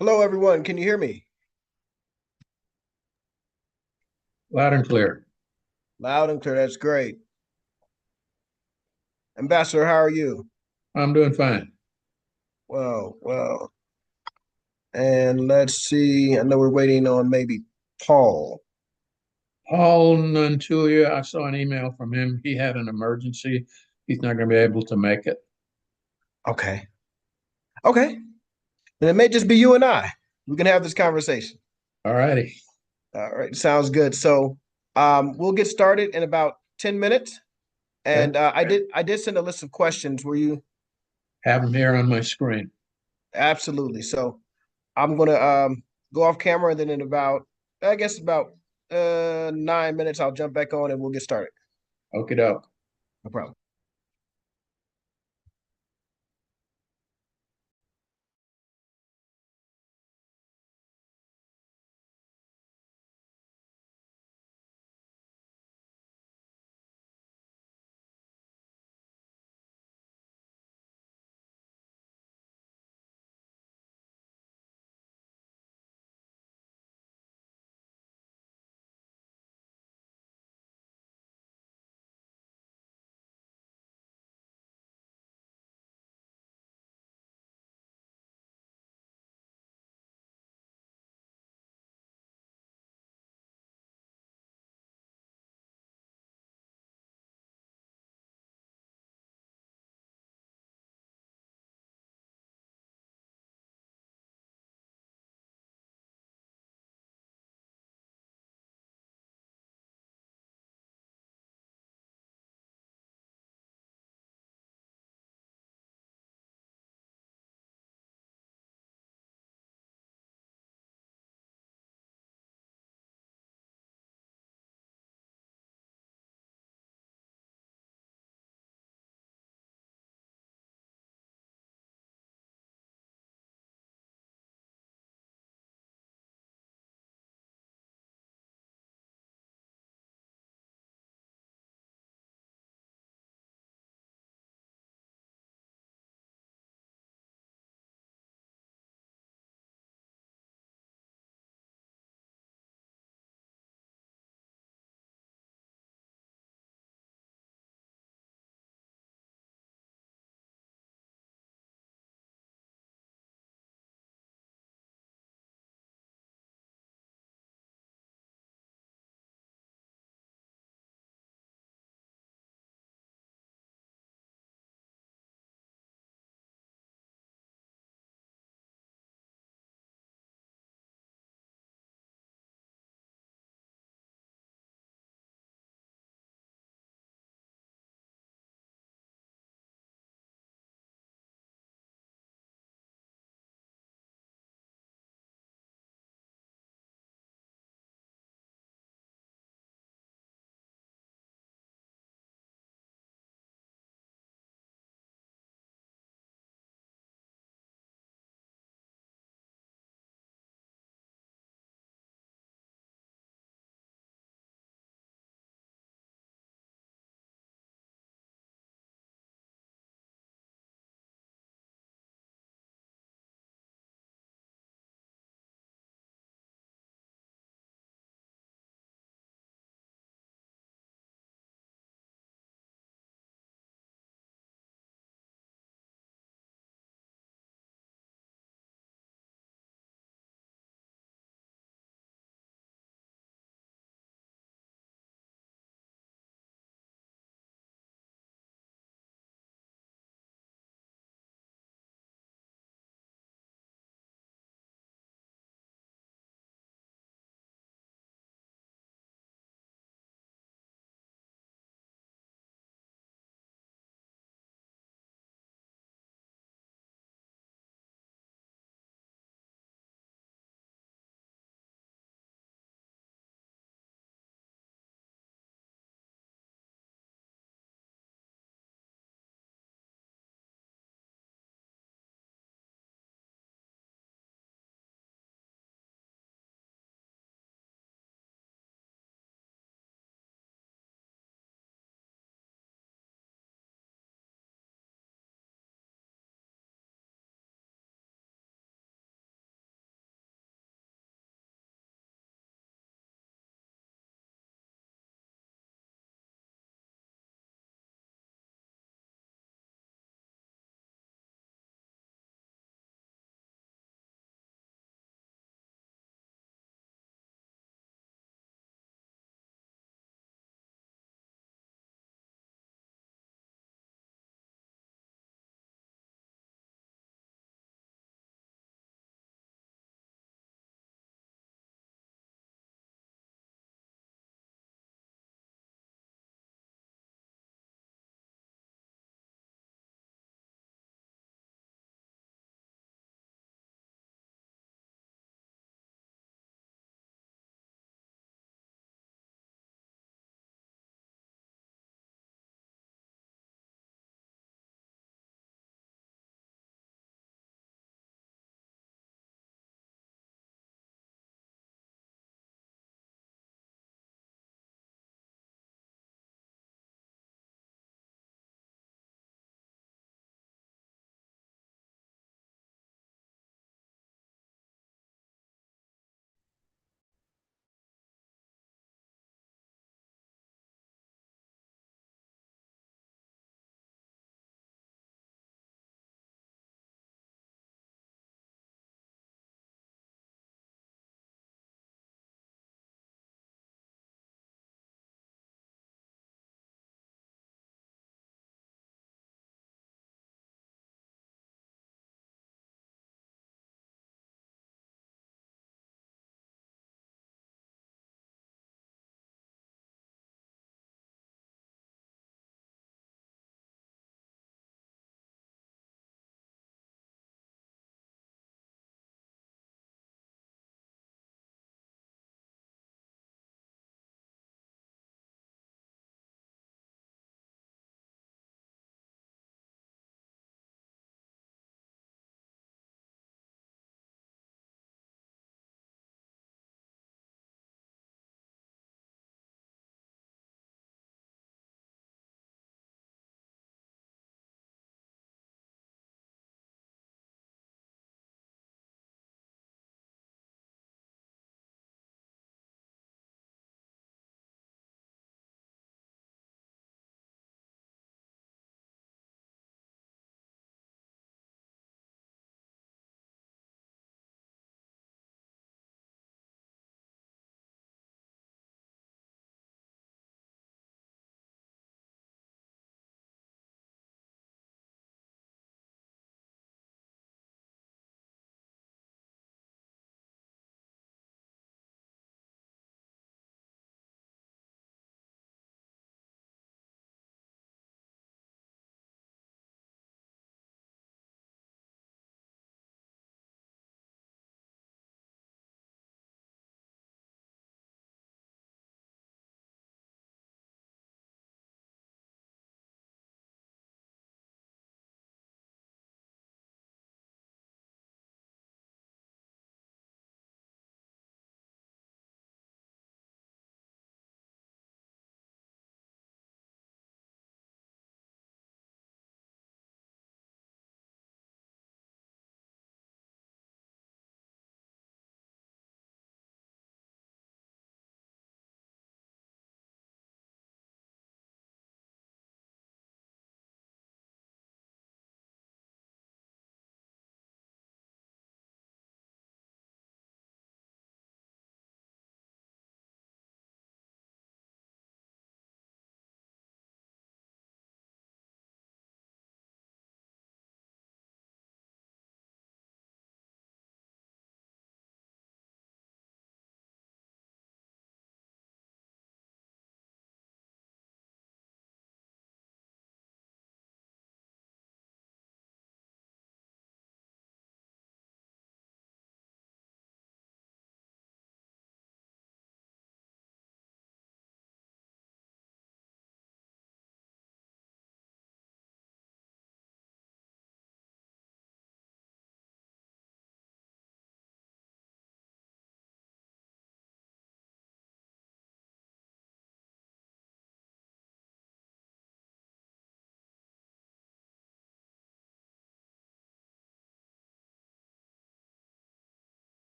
Hello, everyone. Can you hear me? Loud and clear. Loud and clear. That's great. Ambassador, how are you? I'm doing fine. Well. And let's see. I know we're waiting on maybe Paul. Paul Nuntulia, I saw an email from him. He had an emergency. He's not going to be able to make it. Okay. Okay. Then it may just be you and I. We can have this conversation. All righty. All right. Sounds good. So we'll get started in about 10 minutes. Okay. And I did send a list of questions. Were you Have him here on my screen. absolutely? So I'm gonna go off camera and then in about I guess about 9 minutes I'll jump back on and we'll get started. Okie doke. No problem.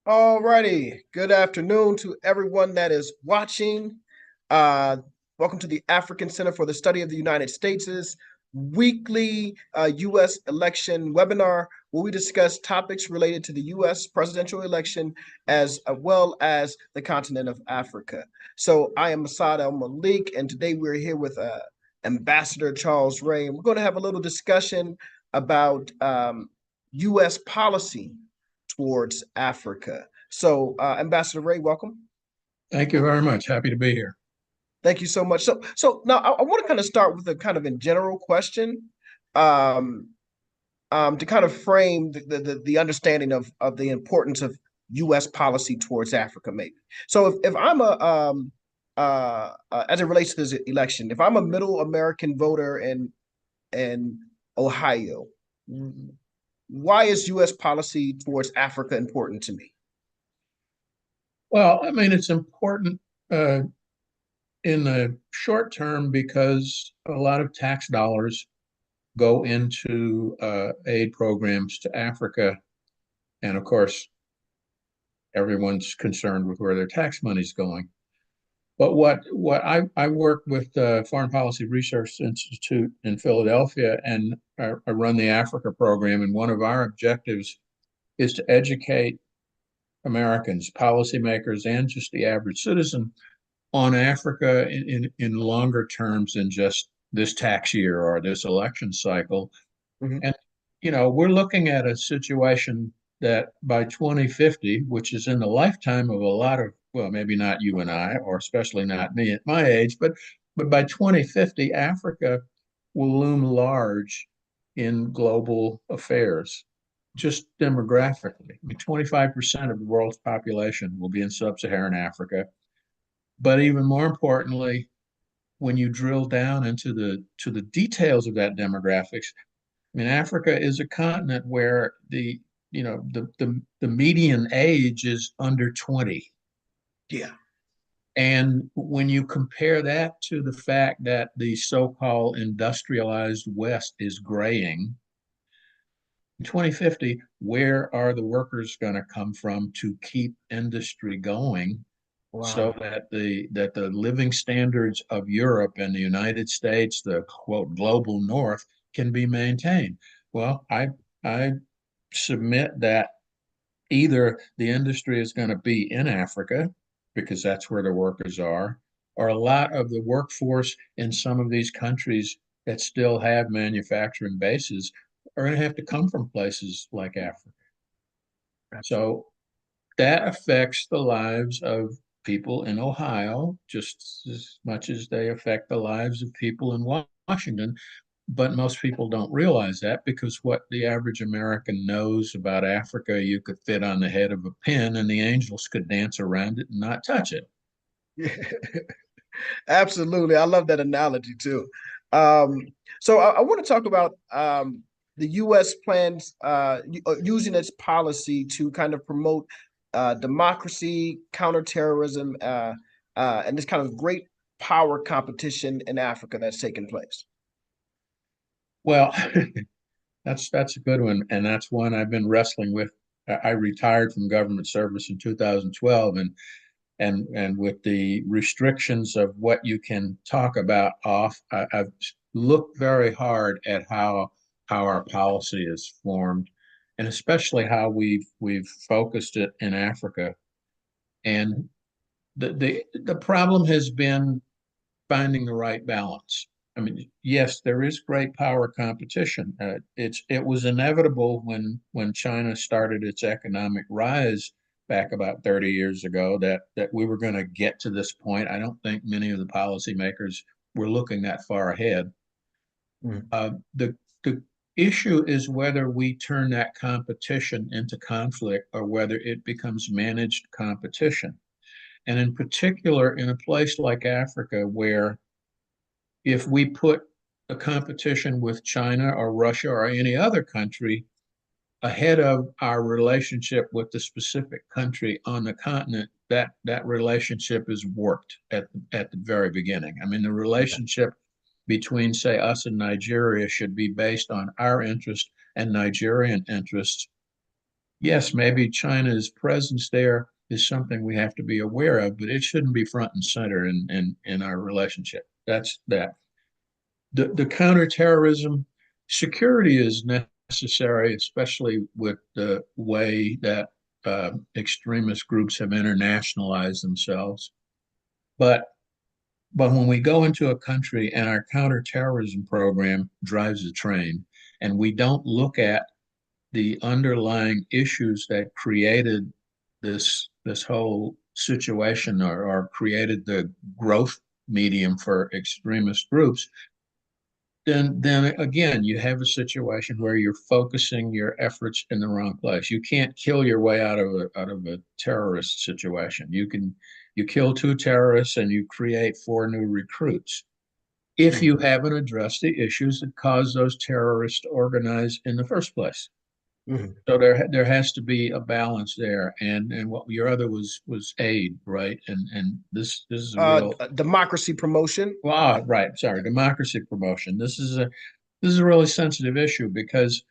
All righty. Good afternoon to everyone that is watching. Uh, Welcome to the African Center for the Study of the United States' weekly U.S. election webinar, where we discuss topics related to the U.S. presidential election as well as the continent of Africa. So I am Asad Al-Malik, and today we're here with Ambassador Charles Ray, and we're going to have a little discussion about U.S. policy towards Africa. So, Ambassador Ray, welcome. Thank you very much. Happy to be here. Thank you so much. So now I want to kind of start with a kind of in general question, um, to kind of frame the understanding of the importance of U.S. policy towards Africa, maybe. So if I'm as it relates to this election, if I'm a middle American voter in Ohio, why is U.S. policy towards Africa important to me? Well, I mean, it's important in the short term because a lot of tax dollars go into aid programs to Africa. And of course, everyone's concerned with where their tax money's going. But what I work with the Foreign Policy Research Institute in Philadelphia, and I run the Africa program, and one of our objectives is to educate Americans, policymakers, and just the average citizen on Africa in longer terms than just this tax year or this election cycle. Mhm. And, we're looking at a situation that by 2050, which is in the lifetime of a lot of, well, maybe not you and I, or especially not me at my age, but by 2050, Africa will loom large in global affairs, just demographically. I mean, 25% of the world's population will be in sub-Saharan Africa. But even more importantly, when you drill down into the details of that demographics, I mean, Africa is a continent where the median age is under 20. Yeah. And when you compare that to the fact that the so-called industrialized West is graying, in 2050, where are the workers going to come from to keep industry going so Wow. that the living standards of Europe and the United States, the quote global north, can be maintained? Well, I submit that either the industry is going to be in Africa because that's where the workers are, or a lot of the workforce in some of these countries that still have manufacturing bases are going to have to come from places like Africa. Absolutely. So that affects the lives of people in Ohio just as much as they affect the lives of people in Washington. But most people don't realize that because what the average American knows about Africa, you could fit on the head of a pin and the angels could dance around it and not touch it. Absolutely. I love that analogy too. Um, so I want to talk about the U.S. plans using its policy to kind of promote democracy, counterterrorism, and this kind of great power competition in Africa that's taking place. Well, that's a good one, and that's one I've been wrestling with. I retired from government service in 2012, and with the restrictions of what you can talk about off, I've looked very hard at how our policy is formed, and especially how we've focused it in Africa. And the problem has been finding the right balance. I mean, yes, there is great power competition. It was inevitable when China started its economic rise back about 30 years ago that we were going to get to this point. I don't think many of the policymakers were looking that far ahead. Mm. The issue is whether we turn that competition into conflict or whether it becomes managed competition. And in particular, in a place like Africa, where if we put a competition with China or Russia or any other country ahead of our relationship with the specific country on the continent, that relationship is warped at the very beginning. I mean, the relationship between, say, us and Nigeria should be based on our interest and Nigerian interests. yes, maybe China's presence there is something we have to be aware of, but it shouldn't be front and center in our relationship. That's that. The counterterrorism security is necessary, especially with the way that extremist groups have internationalized themselves. But but when we go into a country and our counterterrorism program drives the train, and we don't look at the underlying issues that created this whole situation, or created the growth medium for extremist groups, then again you have a situation where you're focusing your efforts in the wrong place. You can't kill your way out of a terrorist situation. You kill two terrorists and you create four new recruits if you haven't addressed the issues that caused those terrorists to organize in the first place. Mhm. So there has to be a balance there, and what your other was aid, right? And this is a real, Democracy promotion. right, sorry, democracy promotion. This is a really sensitive issue because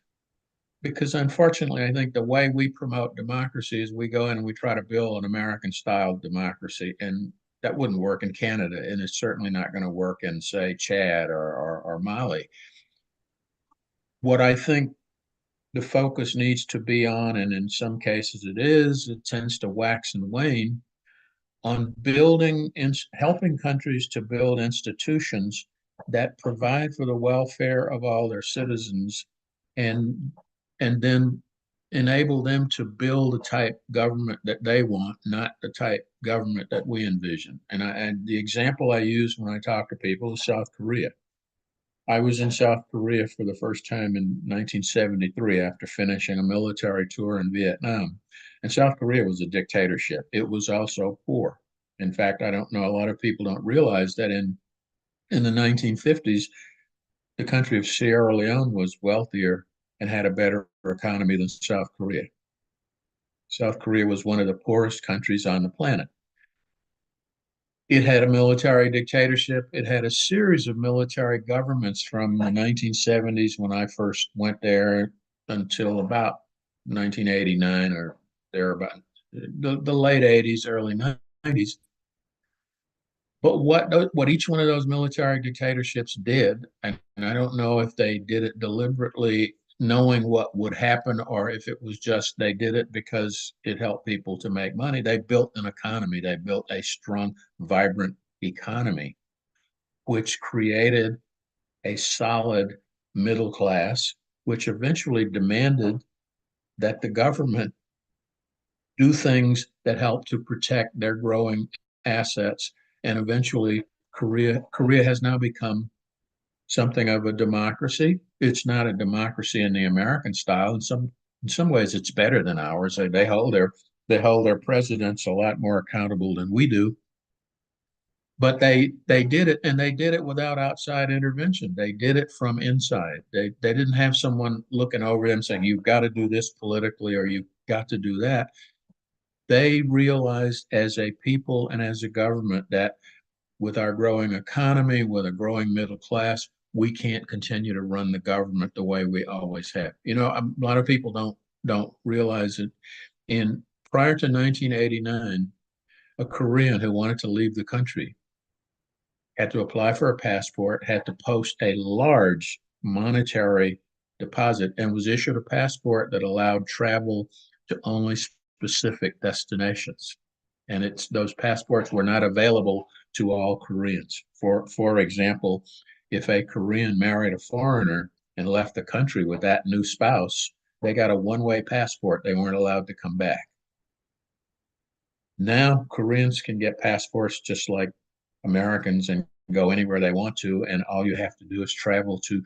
unfortunately I think the way we promote democracy is we go in and we try to build an American style democracy, and that wouldn't work in Canada, and it's certainly not going to work in, say, Chad or Mali. What I think the focus needs to be on, and in some cases it tends to wax and wane, on helping countries to build institutions that provide for the welfare of all their citizens, and and then enable them to build the type government that they want, not the type government that we envision. And the example I use when I talk to people is South Korea. I was in South Korea for the first time in 1973 after finishing a military tour in Vietnam. And South Korea was a dictatorship. It was also poor. In fact, I don't know, a lot of people don't realize that in the 1950s, the country of Sierra Leone was wealthier and had a better economy than South Korea. South Korea was one of the poorest countries on the planet. It had a military dictatorship. It had a series of military governments from the 1970s when I first went there until about 1989 or thereabout, the late 80s, early 90s. But what each one of those military dictatorships did, and I don't know if they did it deliberately, knowing what would happen, or if it was just they did it because it helped people to make money. They built an economy. They built a strong, vibrant economy, which created a solid middle class, which eventually demanded that the government do things that help to protect their growing assets. And eventually, Korea has now become something of a democracy. It's not a democracy in the American style. In some ways, it's better than ours. They hold their presidents a lot more accountable than we do. But they did it, and they did it without outside intervention. They did it from inside. They didn't have someone looking over them saying, "You've got to do this politically," or "You've got to do that." They realized as a people and as a government that with our growing economy, with a growing middle class, we can't continue to run the government the way we always have. A lot of people don't realize it. In Prior to 1989, a Korean who wanted to leave the country had to apply for a passport, had to post a large monetary deposit, and was issued a passport that allowed travel to only specific destinations. And those passports were not available to all Koreans. For example, if a Korean married a foreigner and left the country with that new spouse, they got a one-way passport. They weren't allowed to come back. Now Koreans can get passports just like Americans and go anywhere they want to, and all you have to do is travel to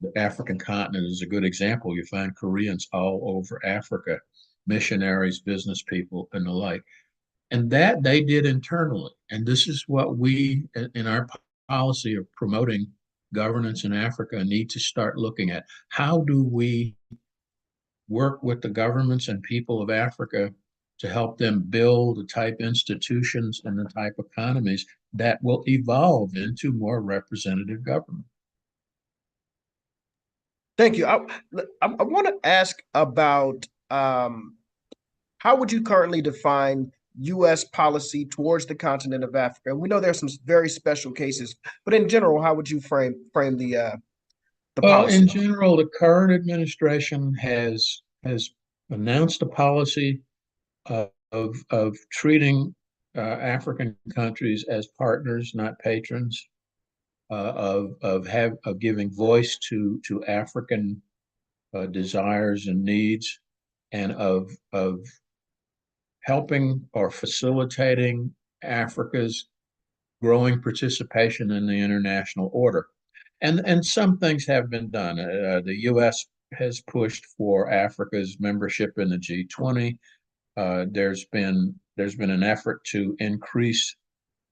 the African continent. Is a good example. You find Koreans all over Africa, missionaries, business people, and the like. And that they did internally. And this is what we, in our policy of promoting governance in Africa, need to start looking at. How do we work with the governments and people of Africa to help them build the type institutions and the type economies that will evolve into more representative government? Thank you. I want to ask about how would you currently define U.S. policy towards the continent of Africa? And we know there's some very special cases, but in general, how would you frame the Well, in policy? general, the current administration has announced a policy of treating African countries as partners, not patrons, of giving voice to African desires and needs, and of helping or facilitating Africa's growing participation in the international order. And some things have been done. The U.S. has pushed for Africa's membership in the G20. There's been an effort to increase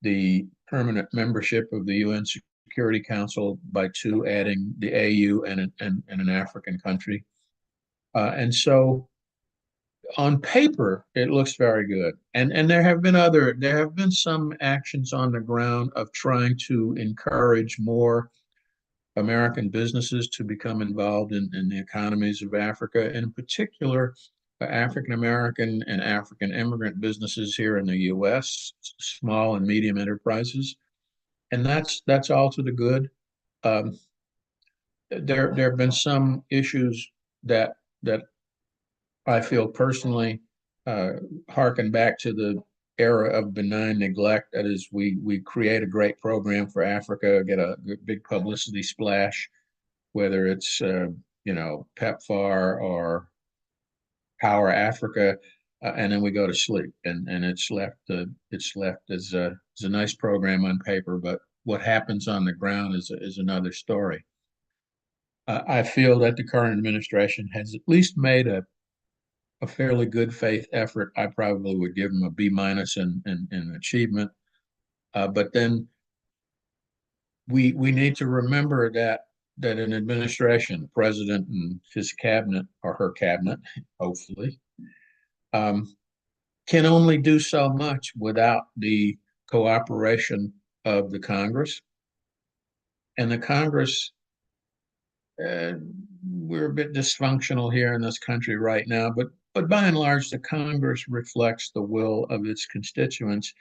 the permanent membership of the UN Security Council by two, adding the AU and an African country. And so on paper, it looks very good. And there have been some actions on the ground of trying to encourage more American businesses to become involved in the economies of Africa, and in particular, African American and African immigrant businesses here in the U.S., small and medium enterprises, and that's all to the good. Um, there have been some issues that I feel personally harken back to the era of benign neglect. That is, we create a great program for Africa, get a big publicity splash, whether it's PEPFAR or Power Africa, and then we go to sleep, and it's left as a nice program on paper, but what happens on the ground is another story. I feel that the current administration has at least made a fairly good faith effort. I probably would give them a B minus in achievement. But then we need to remember that an administration, president and his cabinet or her cabinet, hopefully, can only do so much without the cooperation of the Congress. And the Congress, we're a bit dysfunctional here in this country right now, but by and large, the Congress reflects the will of its constituents.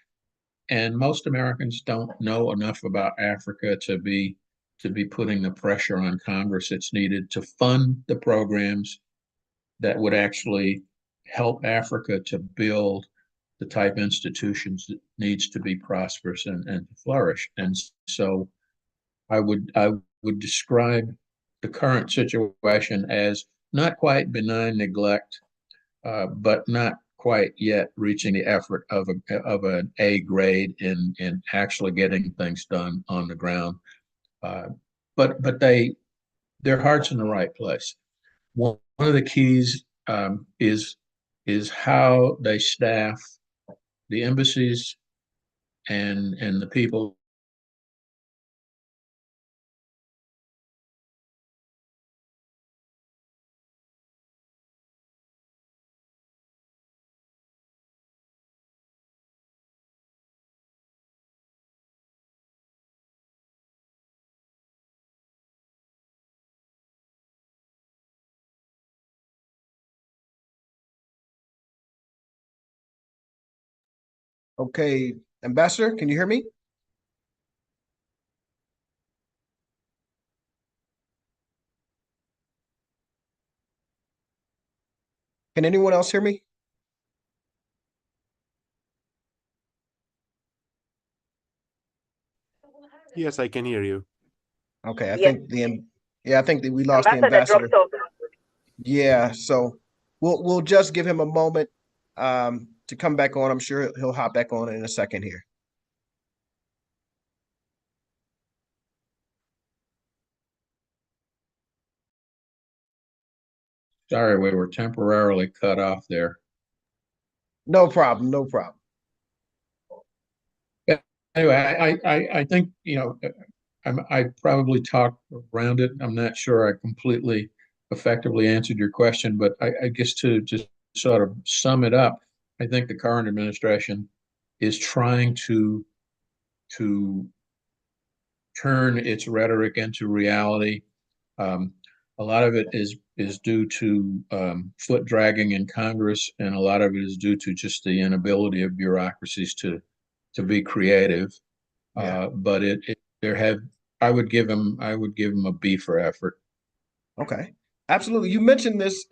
And most Americans don't know enough about Africa to be putting the pressure on Congress that's needed to fund the programs that would actually help Africa to build the type institutions that needs to be prosperous and to flourish. And so I would describe the current situation as not quite benign neglect, but not quite yet reaching the effort of an A grade in actually getting things done on the ground. But their heart's in the right place. One of the keys is how they staff the embassies and the people. Okay, Ambassador, can you hear me? Can anyone else hear me? Yes, I can hear you. Okay, Yes. I think that we lost the Ambassador ambassador. dropped off. Yeah, so we'll just give him a moment to come back on. I'm sure he'll hop back on in a second here. Sorry, we were temporarily cut off there. No problem, no problem. Anyway, I think, I probably talked around it. I'm not sure I completely effectively answered your question, but I guess to just sort of sum it up, I think the current administration is trying to turn its rhetoric into reality. A lot of it is due to foot dragging in Congress, and a lot of it is due to just the inability of bureaucracies to be creative. Yeah. But there have I would give them a B for effort. Okay. Absolutely. You mentioned this,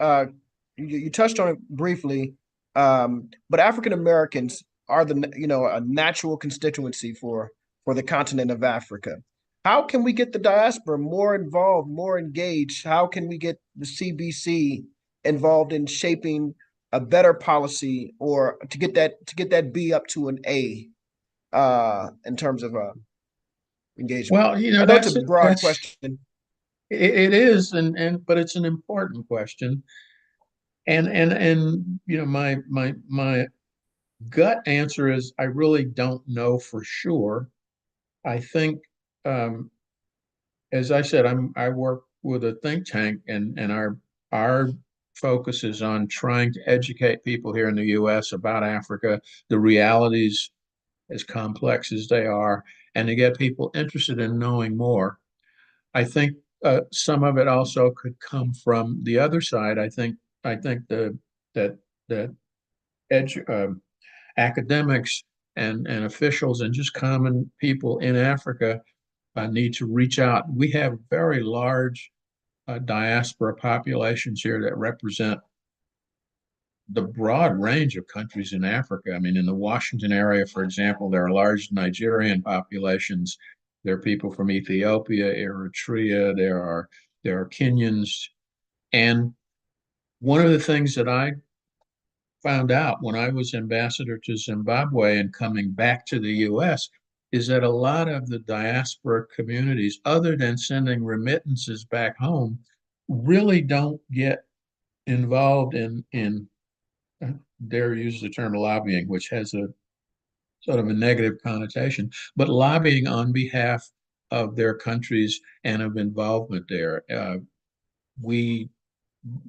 you touched on it briefly, but African Americans are a natural constituency for the continent of Africa. How can we get the diaspora more involved, more engaged? How can we get the CBC involved in shaping a better policy or to get that B up to an A in terms of engagement? Well, I know it's a broad that's question. it is, and but it's an important question. And my gut answer is I really don't know for sure. I think, um, as I said, I work with a think tank, and our focus is on trying to educate people here in the U.S. about Africa, the realities as complex as they are, and to get people interested in knowing more. I think some of it also could come from the other side. I think that that edu academics and officials and just common people in Africa need to reach out. We have very large diaspora populations here that represent the broad range of countries in Africa. I mean, in the Washington area, for example, there are large Nigerian populations. There are people from Ethiopia, Eritrea. There are Kenyans, and one of the things that I found out when I was ambassador to Zimbabwe and coming back to the U.S. is that a lot of the diaspora communities, other than sending remittances back home, really don't get involved in dare use the term lobbying, which has a sort of a negative connotation, but lobbying on behalf of their countries and of involvement there. We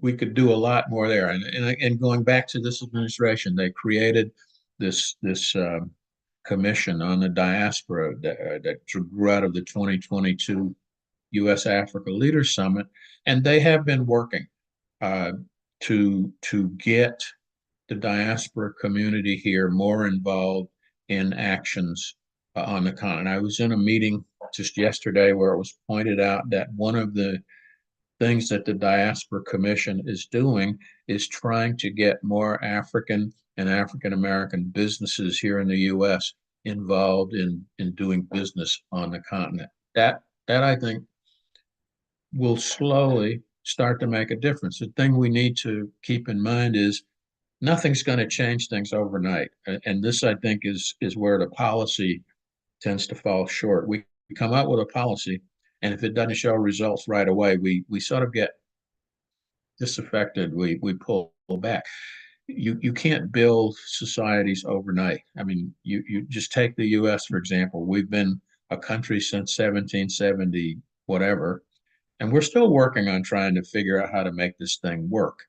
we could do a lot more there. And going back to this administration, they created this commission on the diaspora that grew out of the 2022 U.S. Africa Leaders Summit, and they have been working uh, to get the diaspora community here more involved in actions on the continent. I was in a meeting just yesterday where it was pointed out that one of the things that the Diaspora Commission is doing is trying to get more African and African American businesses here in the U.S. involved in doing business on the continent. That I think will slowly start to make a difference. The thing we need to keep in mind is nothing's going to change things overnight, and this I think is where the policy tends to fall short. We come out with a policy, and if it doesn't show results right away, we sort of get disaffected. We pull back. You can't build societies overnight. I mean, you just take the U.S. for example. We've been a country since 1770 whatever, and we're still working on trying to figure out how to make this thing work.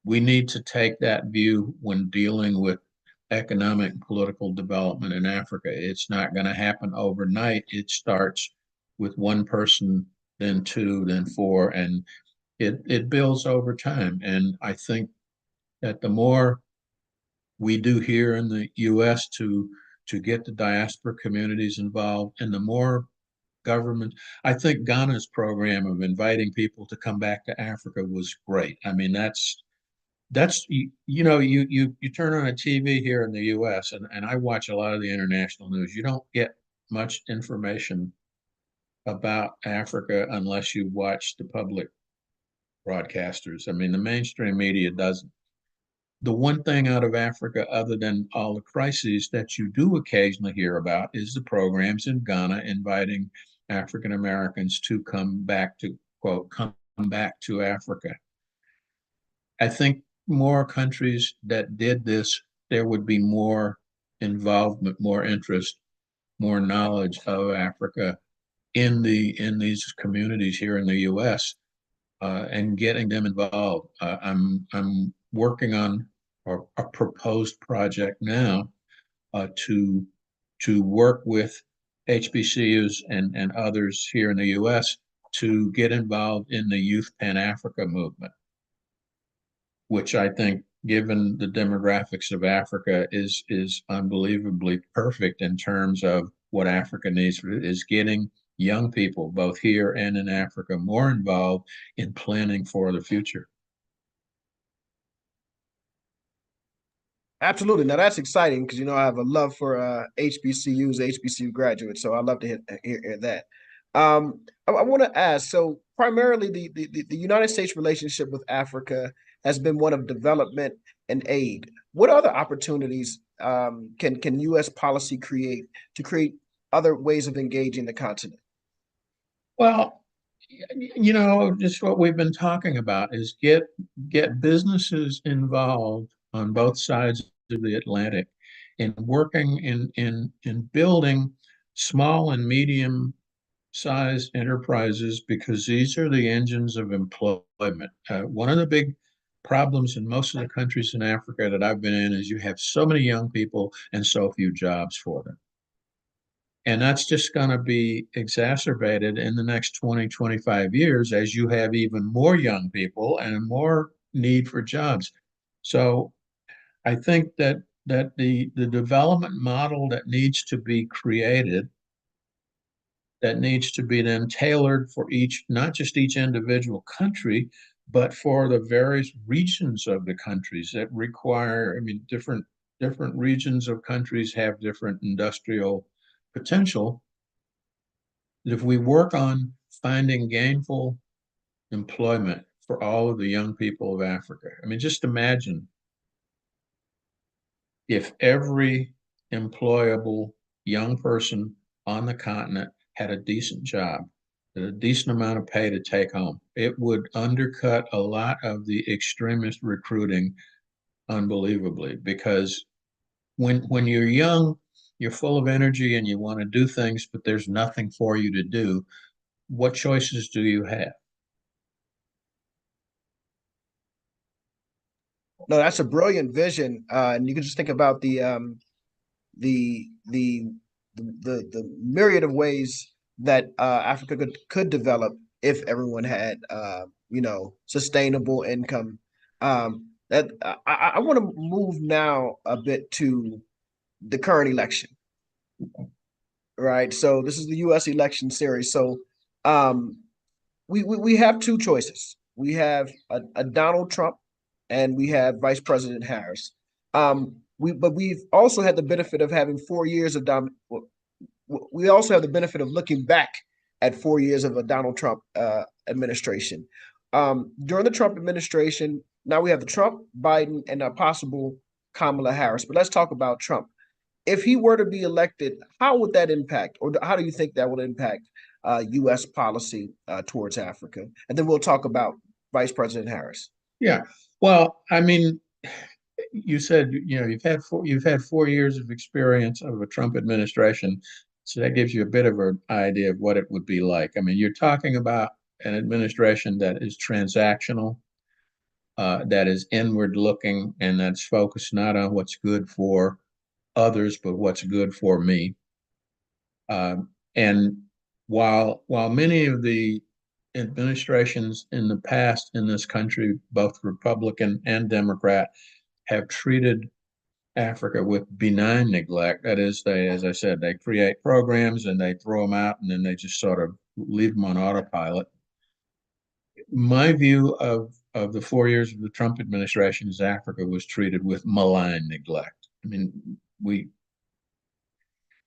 We need to take that view when dealing with economic and political development in Africa. It's not going to happen overnight. It starts with one person, then two, then four, and it builds over time. And I think that the more we do here in the U.S. to get the diaspora communities involved, and the more government, I think Ghana's program of inviting people to come back to Africa was great. I mean, that's you turn on a TV here in the US, and I watch a lot of the international news. You don't get much information about Africa unless you watch the public broadcasters. I mean, the mainstream media doesn't. The one thing out of Africa, other than all the crises that you do occasionally hear about, is the programs in Ghana inviting African Americans to come back to, quote, come back to Africa. I think more countries that did this, there would be more involvement, more interest, more knowledge of Africa in these communities here in the U.S. And getting them involved. I'm working on a proposed project now to work with HBCUs and others here in the U.S. to get involved in the Youth Pan-Africa movement, which I think, given the demographics of Africa, is unbelievably perfect in terms of what Africa needs, is getting young people, both here and in Africa, more involved in planning for the future. Absolutely. Now that's exciting because I have a love for HBCUs, HBCU graduates. So I love to hear that. I want to ask. So primarily, the United States relationship with Africa has been one of development and aid. What other opportunities can U.S. policy create to create other ways of engaging the continent? Well, just what we've been talking about is get businesses involved on both sides of the Atlantic in working in building small and medium sized enterprises, because these are the engines of employment. One of the big problems in most of the countries in Africa that I've been in is you have so many young people and so few jobs for them. And that's just going to be exacerbated in the next 20, 25 years as you have even more young people and more need for jobs. So I think that the development model that needs to be created, that needs to be then tailored for each, not just each individual country, but for the various regions of the countries that require, different regions of countries have different industrial potential. If we work on finding gainful employment for all of the young people of Africa, just imagine if every employable young person on the continent had a decent job, a decent amount of pay to take home. It would undercut a lot of the extremist recruiting unbelievably, because when you're young, you're full of energy and you want to do things, but there's nothing for you to do. What choices do you have? No, that's a brilliant vision, and you can just think about the the the myriad of ways that Africa could develop if everyone had sustainable income. That I want to move now a bit to the current election, right? So this is the U.S. election series. So um, we have two choices. We have a Donald Trump and we have Vice President Harris. But we've also had the benefit of having 4 years of we also have the benefit of looking back at 4 years of a Donald Trump administration. During the Trump administration, now we have the Trump, Biden, and a possible Kamala Harris. But let's talk about Trump. If he were to be elected, how would that impact, or how do you think that will impact U.S. policy towards Africa? And then we'll talk about Vice President Harris. Yeah. Well, you said, you've had 4 years of experience of a Trump administration. So that gives you a bit of an idea of what it would be like. You're talking about an administration that is transactional, that is inward looking, and that's focused not on what's good for others, but what's good for me. And while many of the administrations in the past in this country, both Republican and Democrat, have treated Africa with benign neglect. That is, as I said, they create programs and they throw them out and then they just sort of leave them on autopilot. My view of the 4 years of the Trump administration is Africa was treated with malign neglect.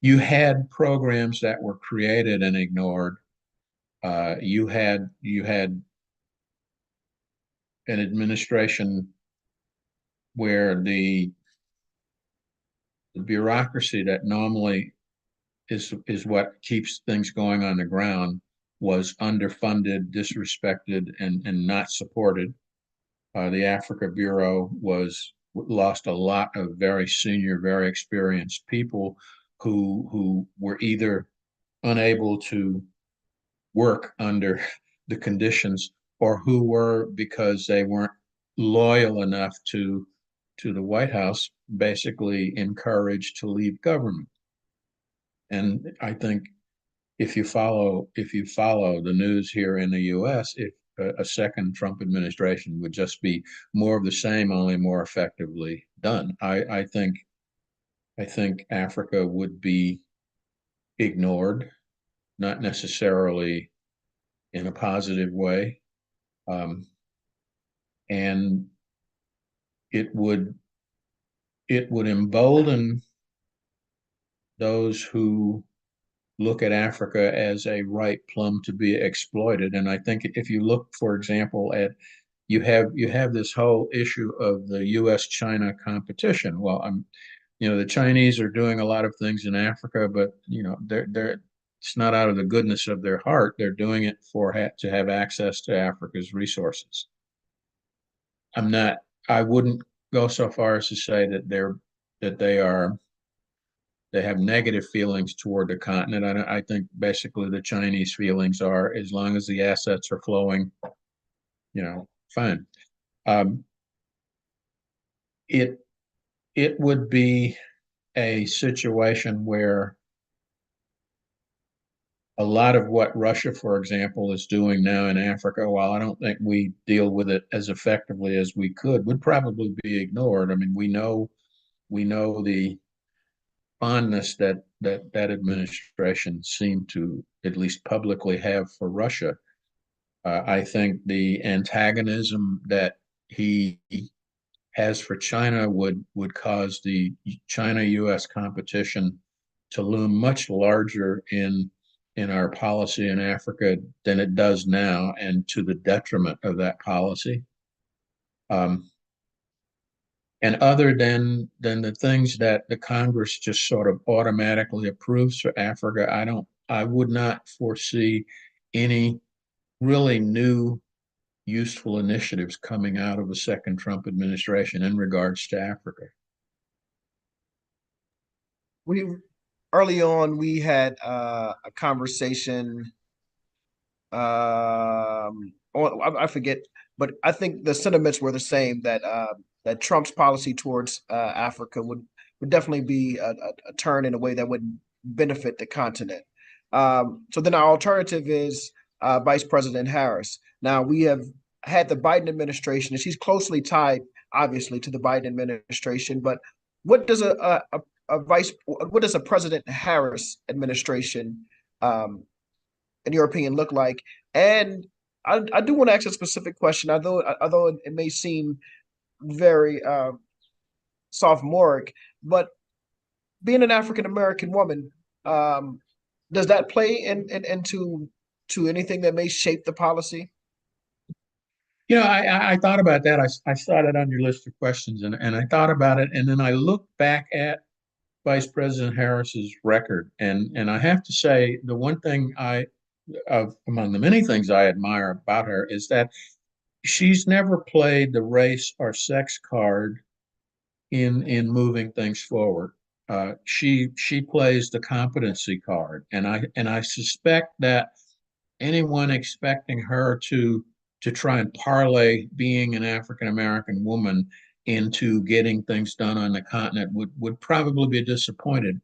You had programs that were created and ignored. You had an administration where the bureaucracy that normally is what keeps things going on the ground was underfunded, disrespected, and not supported. The Africa Bureau lost a lot of very senior, very experienced people who were either unable to work under the conditions, or who were, because they weren't loyal enough to the White House, basically encouraged to leave government. And I think if you follow the news here in the U.S., if a second Trump administration would just be more of the same, only more effectively done. I think Africa would be ignored, not necessarily in a positive way, and it would embolden those who look at Africa as a ripe plum to be exploited. And I think if you look, for example, at you have this whole issue of the U.S.-China competition. Well, the Chinese are doing a lot of things in Africa, but they're it's not out of the goodness of their heart. They're doing it to have access to Africa's resources. I wouldn't go so far as to say that they have negative feelings toward the continent. I think basically the Chinese feelings are, as long as the assets are flowing, fine. It would be a situation where a lot of what Russia, for example, is doing now in Africa, while I don't think we deal with it as effectively as we could, would probably be ignored. I mean, we know the fondness that administration seemed to at least publicly have for Russia. I think the antagonism that he has for China would cause the China-U.S. competition to loom much larger in our policy in Africa than it does now, and to the detriment of that policy. And other than the things that the Congress just sort of automatically approves for Africa, I would not foresee any really new useful initiatives coming out of a second Trump administration in regards to Africa. Early on, we had a conversation. I forget, but I think the sentiments were the same, that Trump's policy towards Africa would definitely be a turn in a way that would benefit the continent. So then our alternative is Vice President Harris. Now, we have had the Biden administration, and she's closely tied, obviously, to the Biden administration. But what does a President Harris administration, in your opinion, look like? And I do want to ask a specific question, although it may seem very sophomoric, but being an African American woman, does that play into anything that may shape the policy? I thought about that. I saw that on your list of questions, and I thought about it, and then I looked back at Vice President Harris's record, and I have to say, the one thing among the many things I admire about her is that she's never played the race or sex card in moving things forward. She plays the competency card, and I suspect that anyone expecting her to try and parlay being an African American woman into getting things done on the continent would probably be disappointed.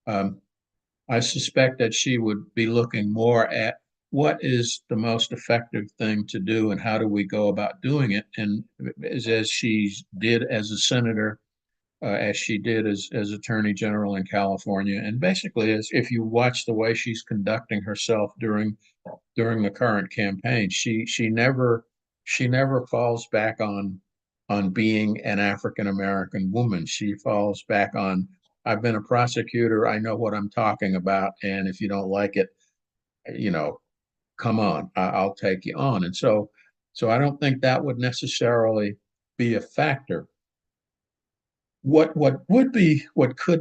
I suspect that she would be looking more at what is the most effective thing to do and how do we go about doing it. And as she did as a senator, as she did as Attorney General in California, and basically, as if you watch the way she's conducting herself during the current campaign, she never falls back on being an African American woman. She falls back on, I've been a prosecutor, I know what I'm talking about, and if you don't like it, come on, I'll take you on. And so I don't think that would necessarily be a factor. What could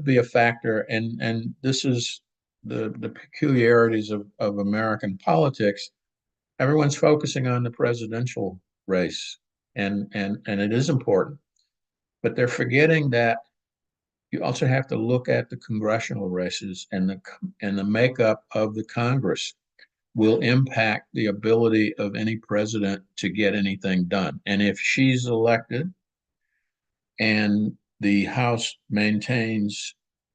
be a factor, and this is the peculiarities of American politics. Everyone's focusing on the presidential race, and it is important, but they're forgetting that you also have to look at the congressional races, and the makeup of the Congress will impact the ability of any president to get anything done. And if she's elected and the House maintains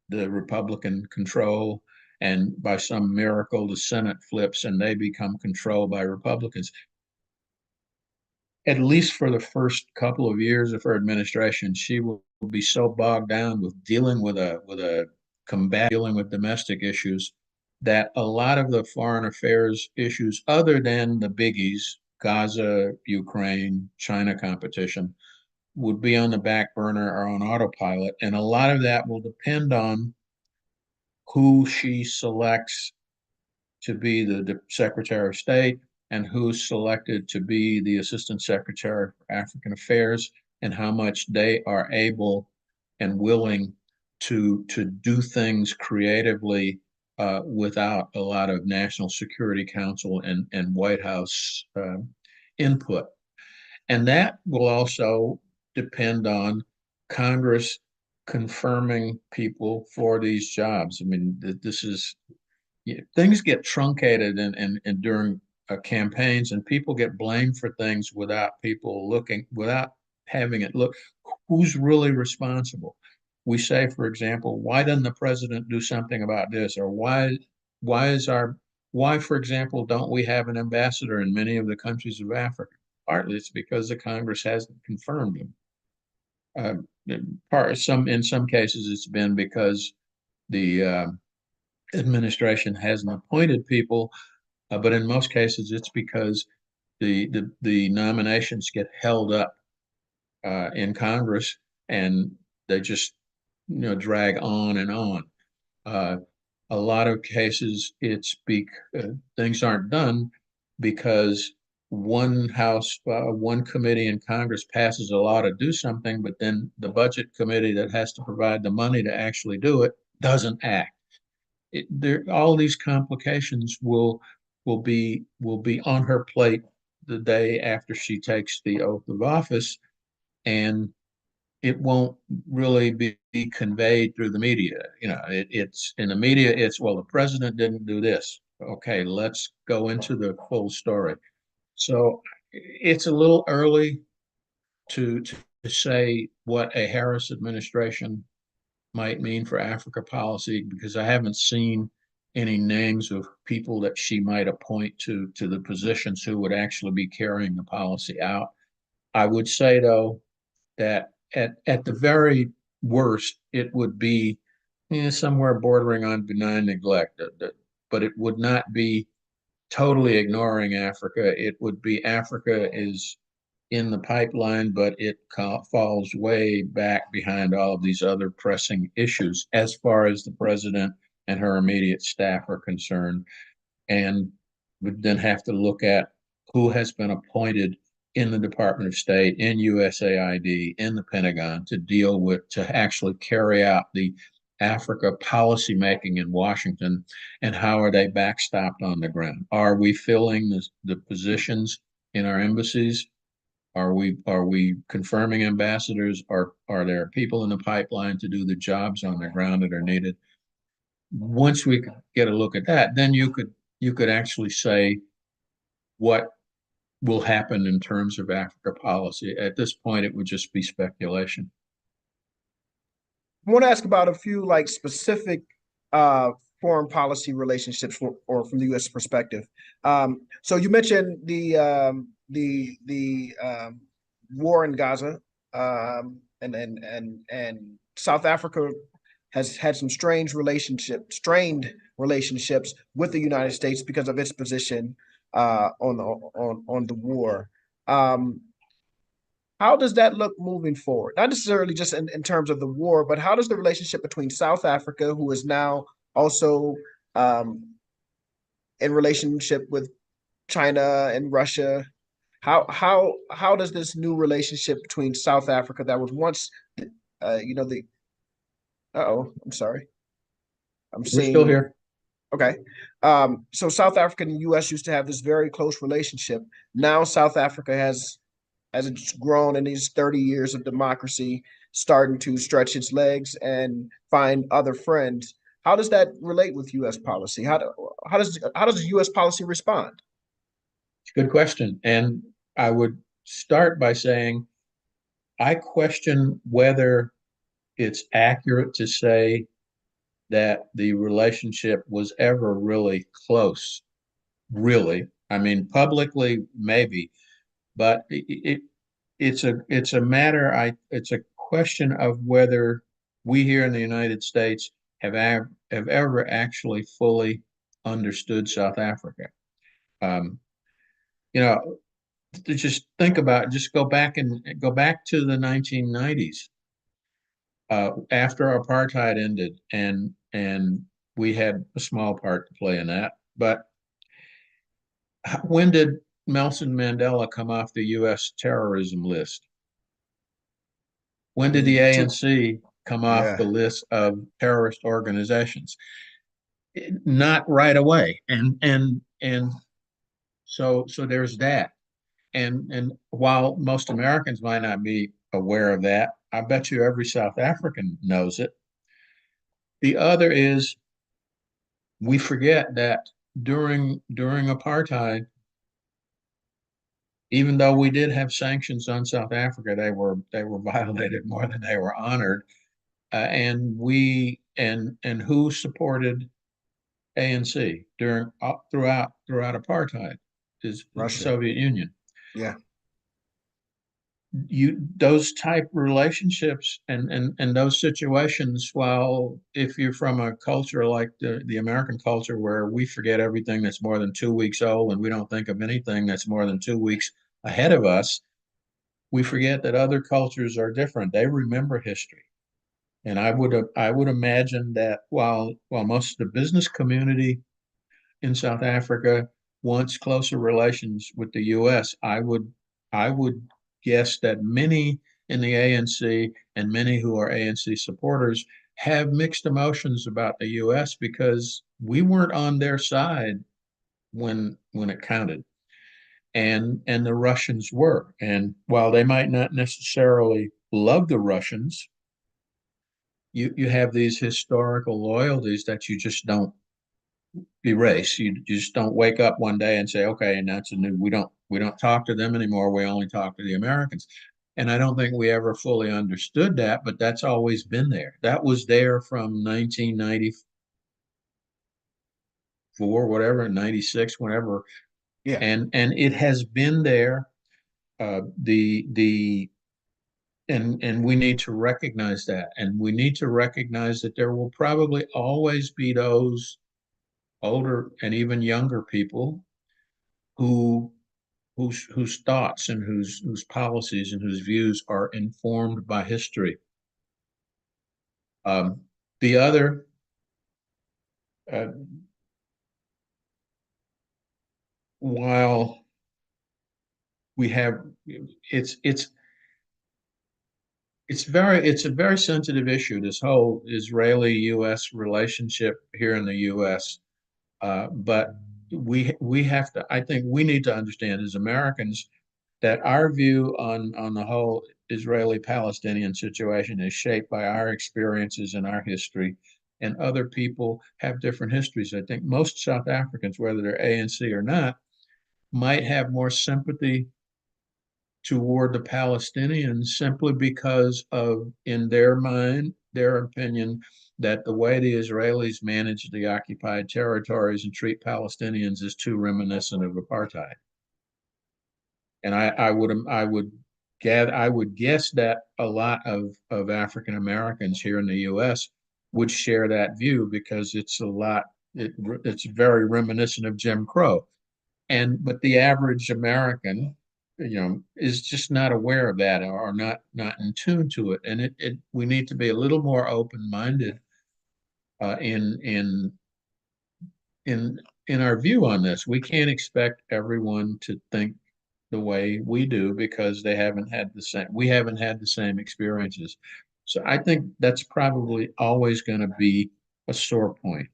the Republican control and by some miracle, the Senate flips and they become controlled by Republicans. At least for the first couple of years of her administration, she will be so bogged down with dealing with dealing with domestic issues that a lot of the foreign affairs issues, other than the biggies, Gaza, Ukraine, China competition, would be on the back burner or on autopilot. And a lot of that will depend on who she selects to be the Secretary of State and who's selected to be the Assistant Secretary for African Affairs, and how much they are able and willing to do things creatively without a lot of National Security Council and White House input. And that will also depend on Congress confirming people for these jobs. I mean, this is things get truncated and during campaigns, and people get blamed for things without people looking, without having it look who's really responsible. We say, for example, why doesn't the president do something about this, or why, for example, don't we have an ambassador in many of the countries of Africa? Partly it's because the Congress hasn't confirmed him. In some cases, it's been because the administration hasn't appointed people, but in most cases, it's because the nominations get held up in Congress, and they just drag on and on. A lot of cases, things aren't done because one committee in Congress passes a law to do something, but then the budget committee that has to provide the money to actually do it doesn't act. All these complications will be on her plate the day after she takes the oath of office, and it won't really be conveyed through the media. It's in the media. It's, well, the president didn't do this. Okay, let's go into the full story. So it's a little early to say what a Harris administration might mean for Africa policy, because I haven't seen any names of people that she might appoint to the positions who would actually be carrying the policy out. I would say, though, that at the very worst, it would be somewhere bordering on benign neglect, but it would not be totally ignoring Africa. It would be Africa is in the pipeline, but it falls way back behind all of these other pressing issues as far as the president and her immediate staff are concerned. And would then have to look at who has been appointed in the Department of State, in USAID, in the Pentagon to actually carry out the Africa policy making in Washington, and how are they backstopped on the ground? Are we filling the positions in our embassies? Are we confirming ambassadors? Are there people in the pipeline to do the jobs on the ground that are needed? Once we get a look at that, then you could actually say what will happen in terms of Africa policy. At this point, it would just be speculation. I want to ask about a few specific foreign policy relationships or from the U.S. perspective. So you mentioned the war in Gaza, and South Africa has had some strained relationships with the United States because of its position on the war. How does that look moving forward? Not necessarily just in terms of the war, but how does the relationship between South Africa, who is now also in relationship with China and Russia, how does this new relationship between South Africa that was once, I'm sorry. We're still here. Okay. So South Africa and the U.S. used to have this very close relationship. Now South Africa has, as it's grown in these 30 years of democracy, starting to stretch its legs and find other friends. How does that relate with U.S. policy? How does U.S. policy respond? Good question. And I would start by saying I question whether it's accurate to say that the relationship was ever really close. Really, I mean, publicly maybe, but it's a matter. It's a question of whether we here in the United States have ever actually fully understood South Africa. Um, you know, to just think about, just go back to the 1990s, after apartheid ended, and we had a small part to play in that. But when did Nelson Mandela come off the U.S. terrorism list? When did the ANC come off the Yeah. list of terrorist organizations? Not right away. And so there's that. And while most Americans might not be aware of that, I bet you every South African knows it. The other is, we forget that during apartheid, even though we did have sanctions on South Africa, they were violated more than they were honored. And who supported ANC throughout apartheid is the Russia. Soviet Union. Yeah. Those type relationships and those situations, while if you're from a culture like the American culture, where we forget everything that's more than 2 weeks old and we don't think of anything that's more than 2 weeks ahead of us, we forget that other cultures are different. They remember history. And I would imagine that while most of the business community in South Africa wants closer relations with the U.S., I would guess that many in the ANC and many who are ANC supporters have mixed emotions about the U.S. because we weren't on their side when it counted, and the Russians were. And while they might not necessarily love the Russians, you have these historical loyalties that you just don't erase. You just don't wake up one day and say, okay, and that's a new. We don't talk to them anymore. We only talk to the Americans. And I don't think we ever fully understood that, but that's always been there. That was there from 1994, whatever, 96, whatever, Yeah. and it has been there. The and we need to recognize that, and we need to recognize that there will probably always be those older and even younger people who whose thoughts and whose policies and whose views are informed by history. Um, the other, uh, while we have, it's it's it's a very sensitive issue. This whole Israeli-U.S. relationship here in the U.S. But we have to. I think we need to understand as Americans that our view on the whole Israeli-Palestinian situation is shaped by our experiences and our history, and other people have different histories. I think most South Africans, whether they're ANC or not, might have more sympathy toward the Palestinians simply because of, in their mind, their opinion, that the way the Israelis manage the occupied territories and treat Palestinians is too reminiscent of apartheid. And I would guess that a lot of African Americans here in the U.S. would share that view, because it's very reminiscent of Jim Crow. But the average American, is just not aware of that, or not in tune to it. And we need to be a little more open-minded in our view on this. We can't expect everyone to think the way we do, because we haven't had the same experiences. So I think that's probably always going to be a sore point.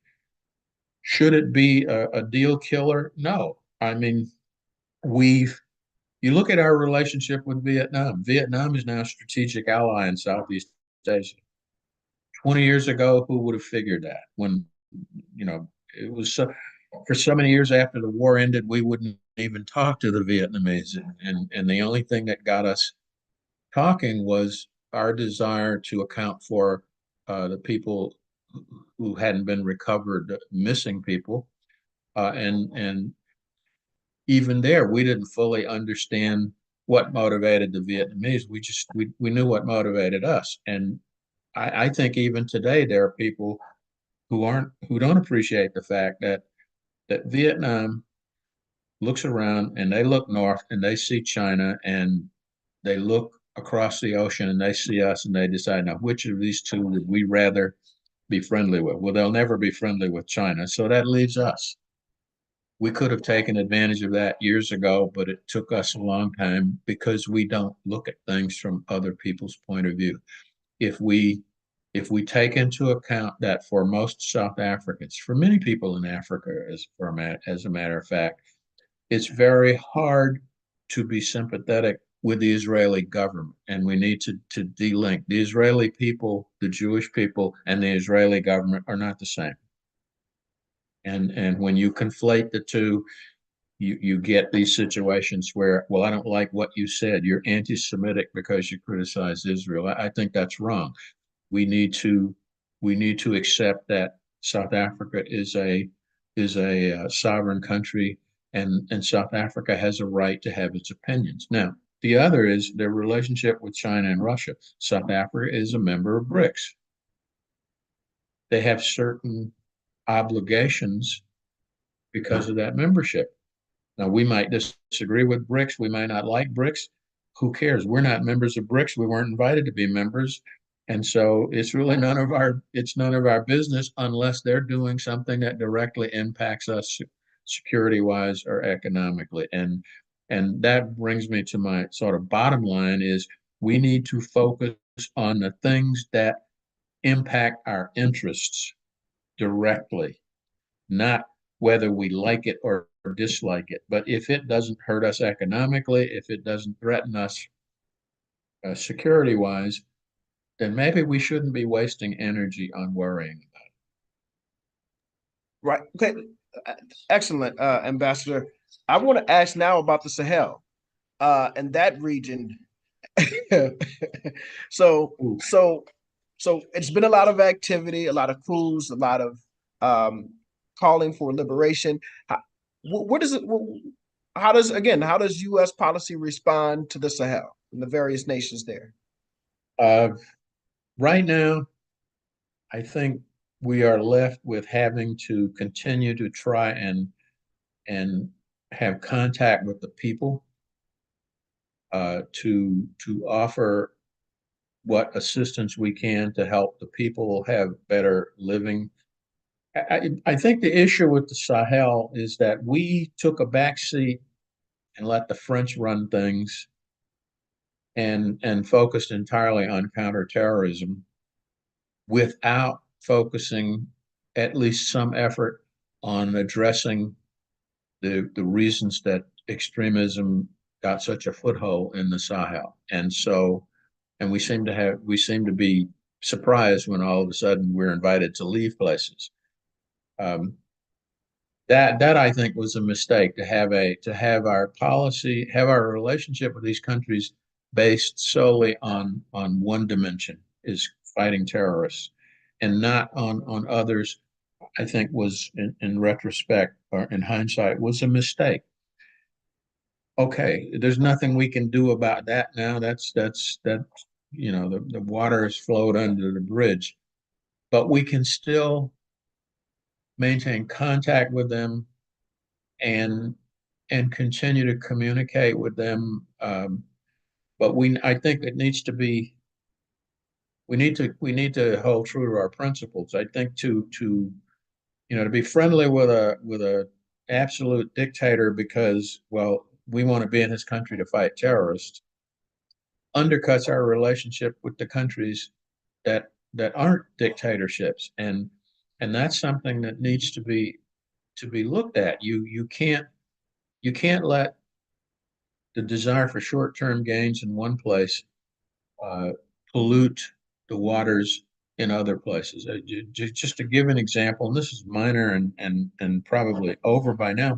Should it be a deal killer? No. I mean, you look at our relationship with Vietnam. Vietnam is now a strategic ally in Southeast Asia. 20 years ago, who would have figured that? When, it was for so many years after the war ended, we wouldn't even talk to the Vietnamese. And the only thing that got us talking was our desire to account for the people who hadn't been recovered missing people. And even there, we didn't fully understand what motivated the Vietnamese. We knew what motivated us. And I think even today there are people who don't appreciate the fact that Vietnam looks around and they look north and they see China, and they look across the ocean and they see us, and they decide, now which of these two would we rather be friendly with? Well, they'll never be friendly with China, so that leaves us. We could have taken advantage of that years ago, but it took us a long time because we don't look at things from other people's point of view. If we take into account that for most South Africans, for many people in Africa, as a matter of fact, it's very hard to be sympathetic with the Israeli government, and we need to delink. The Israeli people, the Jewish people, and the Israeli government are not the same. And when you conflate the two, you get these situations where, well, I don't like what you said. You're anti-Semitic because you criticize Israel. I think that's wrong. We need to accept that South Africa is a sovereign country, and South Africa has a right to have its opinions. Now, the other is their relationship with China and Russia. South Africa is a member of BRICS. They have certain obligations because of that membership. Now, we might disagree with BRICS. We might not like BRICS. Who cares? We're not members of BRICS. We weren't invited to be members. And so it's really none of our business unless they're doing something that directly impacts us security wise or economically. And that brings me to my sort of bottom line is we need to focus on the things that impact our interests directly, not whether we like it or dislike it. But if it doesn't hurt us economically, if it doesn't threaten us security wise, then maybe we shouldn't be wasting energy on worrying Right. Okay. Excellent, Ambassador. I want to ask now about the Sahel, and that region. so, about it. so, so it's been a lot of activity, a lot of coups, a lot of um, calling for liberation. What is it? How does U.S. policy respond to the Sahel and the various nations there? Uh, right now, I think we are left with having to continue to try and have contact with the people to offer what assistance we can to help the people have better living. I think the issue with the Sahel is that we took a back seat and let the French run things and focused entirely on counterterrorism without focusing at least some effort on addressing the reasons that extremism got such a foothold in the Sahel. And we seem to be surprised when all of a sudden we're invited to leave places. Um, that I think was a mistake to have our policy, have our relationship with these countries based solely on one dimension, is fighting terrorists, and not on others. I think was in retrospect or in hindsight was a mistake. Okay, there's nothing we can do about that now. That the water has flowed under the bridge, but we can still maintain contact with them and continue to communicate with them. But I think it needs to be we need to hold true to our principles. I think to be friendly with a absolute dictator because, well, we want to be in his country to fight terrorists undercuts our relationship with the countries that aren't dictatorships, and that's something that needs to be looked at. You can't let the desire for short-term gains in one place uh, pollute the waters in other places. Just to give an example, and this is minor and probably over by now,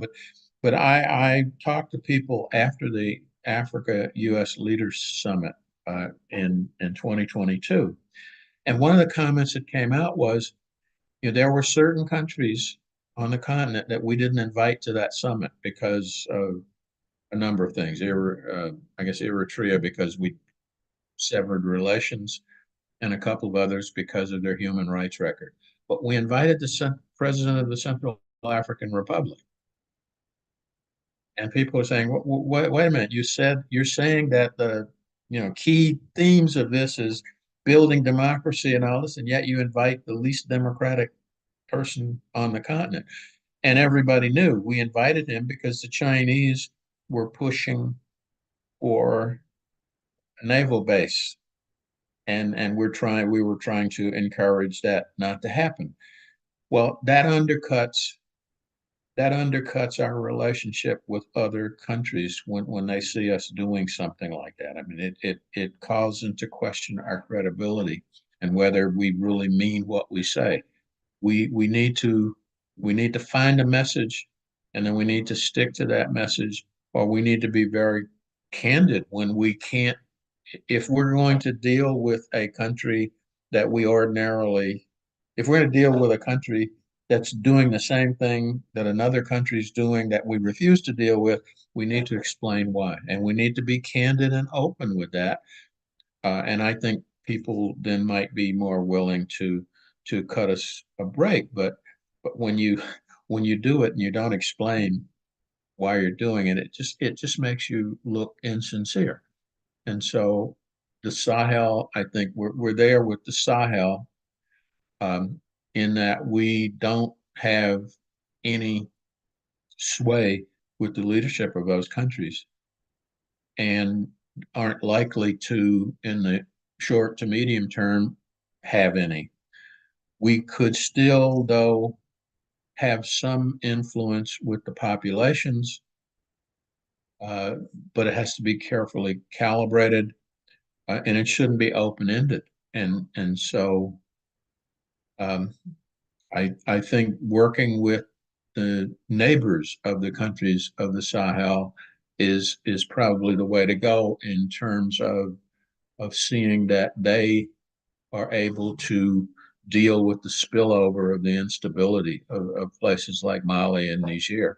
but I talked to people after the Africa U.S. Leaders Summit in 2022, and one of the comments that came out was there were certain countries on the continent that we didn't invite to that summit because of a number of things. I guess Eritrea because we severed relations, and a couple of others because of their human rights record. But we invited the president of the Central African Republic. And people are saying, wait a minute, you're saying that the key themes of this is building democracy and all this, and yet you invite the least democratic person on the continent. And everybody knew we invited him because the Chinese were pushing for a naval base. And we were trying to encourage that not to happen. Well, that undercuts our relationship with other countries when they see us doing something like that. I mean, it calls into question our credibility and whether we really mean what we say. We need to find a message, and then we need to stick to that message, or we need to be very candid when we can't. If we're going to deal with a country that we ordinarily, if we're going to deal with a country that's doing the same thing that another country is doing that we refuse to deal with, we need to explain why. And we need to be candid and open with that. And I think people then might be more willing to cut us a break. But when you do it and you don't explain why you're doing it, it just makes you look insincere. And so the Sahel, I think we're there with the Sahel, in that we don't have any sway with the leadership of those countries and aren't likely to, in the short to medium term, have any. We could still, though, have some influence with the populations, but it has to be carefully calibrated, and it shouldn't be open-ended. And so I think working with the neighbors of the countries of the Sahel is probably the way to go in terms of seeing that they are able to deal with the spillover of the instability of places like Mali and Niger.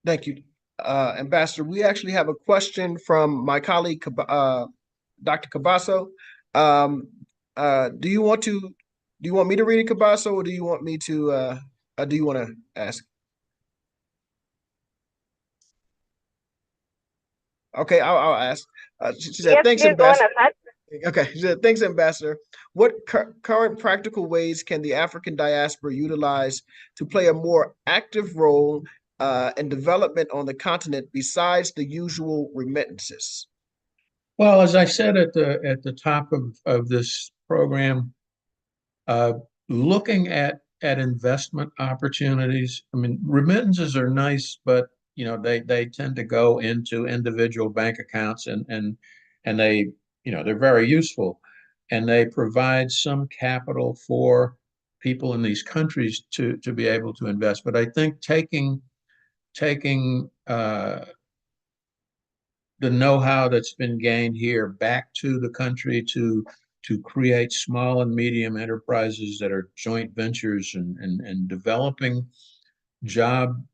Thank you, Ambassador. We actually have a question from my colleague, Dr. Cabasso. Do you want me to read it, Cabasso, or do you want me to? Do you want to ask? Okay, I'll ask. She said, Yes, "Thanks, please go on Ambassador." ahead. Okay, she said, "Thanks, Ambassador. What current practical ways can the African diaspora utilize to play a more active role in development on the continent besides the usual remittances?" Well, as I said at the top of this program, uh, looking at investment opportunities. I mean, remittances are nice, but they tend to go into individual bank accounts, and they they're very useful, and they provide some capital for people in these countries to be able to invest. But I think taking the know-how that's been gained here back to the country to create small and medium enterprises that are joint ventures and developing job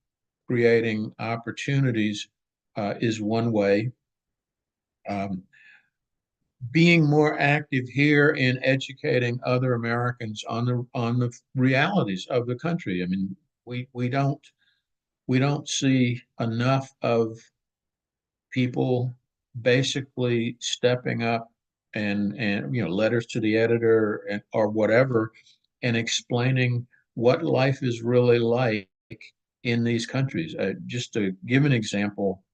creating opportunities is one way. Being more active here in educating other Americans on the realities of the country. I mean, we don't see enough of people basically stepping up and letters to the editor or whatever, and explaining what life is really like in these countries. Just to give an example,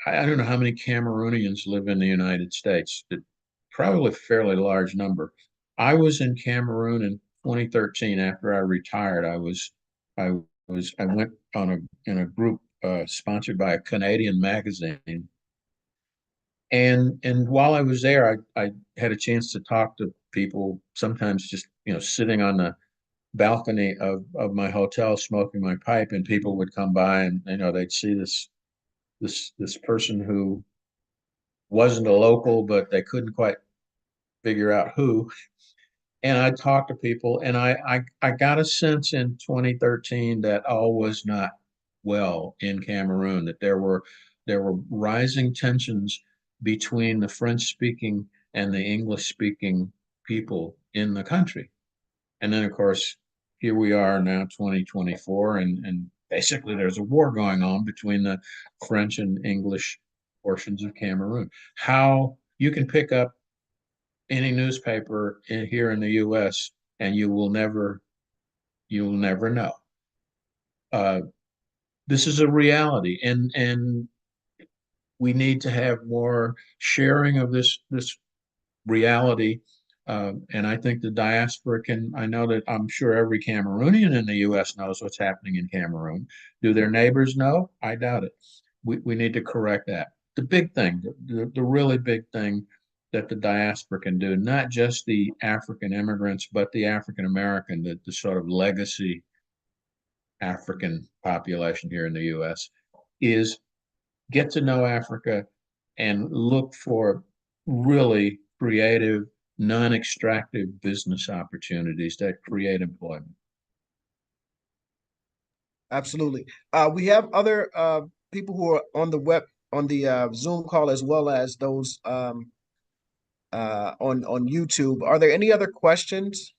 I don't know how many Cameroonians live in the United States. Probably a fairly large number. I was in Cameroon in 2013 after I retired. I went in a group sponsored by a Canadian magazine. And while I was there, I had a chance to talk to people, sometimes just sitting on the balcony of my hotel smoking my pipe, and people would come by and they'd see this person who wasn't a local, but they couldn't quite figure out who. and I talked to people, and I got a sense in 2013 that all was not well in Cameroon, that there were rising tensions between the French speaking and the English speaking people in the country. And then, of course, here we are now, 2024, and basically there's a war going on between the French and English portions of Cameroon. How you can pick up any newspaper here in the U.S. and you'll never know. Uh, this is a reality, and we need to have more sharing of this reality. And I think the diaspora can, I know that I'm sure every Cameroonian in the US knows what's happening in Cameroon. Do their neighbors know? I doubt it. We need to correct that. The big thing, the really big thing that the diaspora can do, not just the African immigrants, but the African American, the sort of legacy African population here in the US, is get to know Africa and look for really creative, non-extractive business opportunities that create employment. Absolutely. We have other people who are on the Zoom call, as well as those on YouTube. Are there any other questions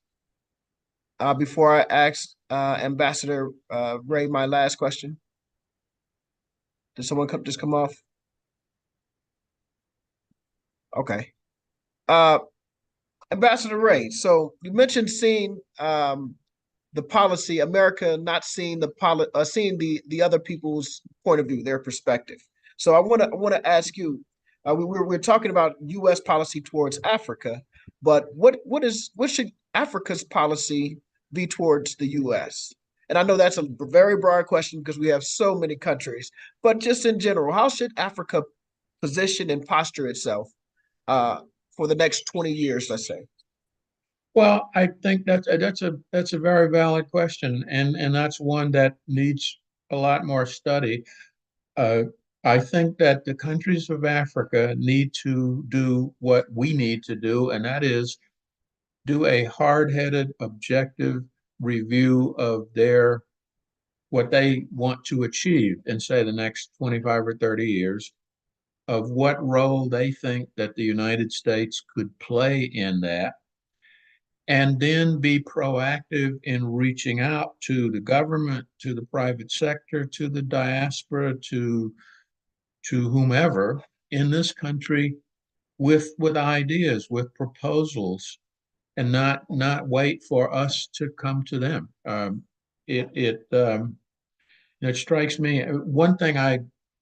before I ask Ambassador Ray my last question? Did someone just come off? Okay. Uh, Ambassador Ray, so you mentioned seeing the policy, America not seeing seeing the other people's point of view, their perspective. So I want to ask you, we're talking about U.S. policy towards Africa, but what should Africa's policy be towards the U.S.? And I know that's a very broad question because we have so many countries, but just in general, how should Africa position and posture itself uh, for the next 20 years, let's say? Well, I think that's a very valid question, and that's one that needs a lot more study. Uh, I think that the countries of Africa need to do what we need to do, and that is do a hard-headed, objective review of what they want to achieve in, say, the next 25 or 30 years, of what role they think that the United States could play in that, and then be proactive in reaching out to the government, to the private sector, to the diaspora, to whomever in this country with ideas, with proposals, and not wait for us to come to them. It it it strikes me, one thing I